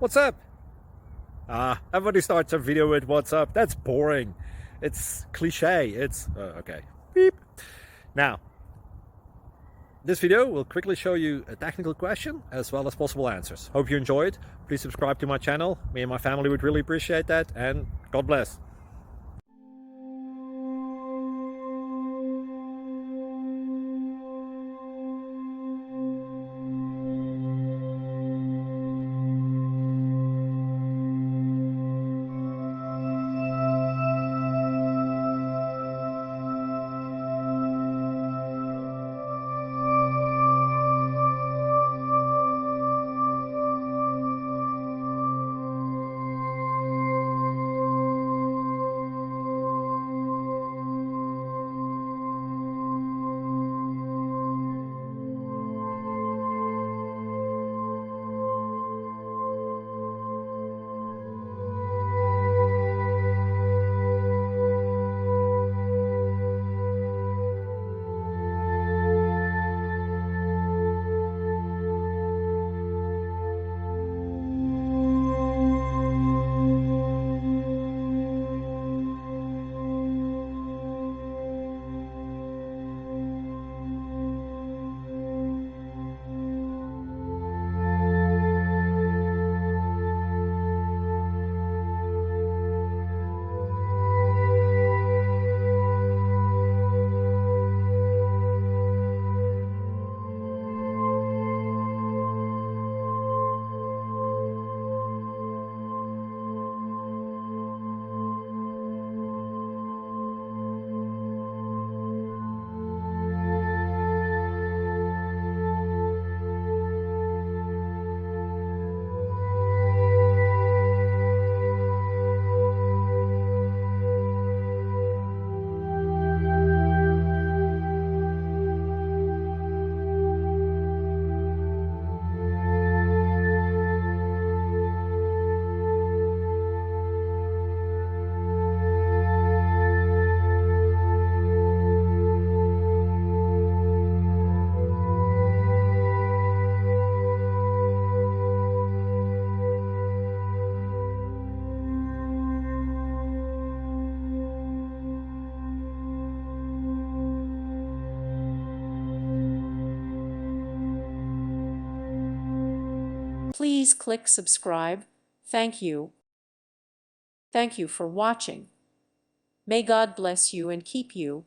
What's up? Everybody starts a video with what's up. That's boring. It's cliche. It's okay. Beep. Now, this video will quickly show you a technical question as well as possible answers. Hope you enjoyed. Please subscribe to my channel. Me and my family would really appreciate that, and God bless. Please click subscribe. Thank you. Thank you for watching. May God bless you and keep you.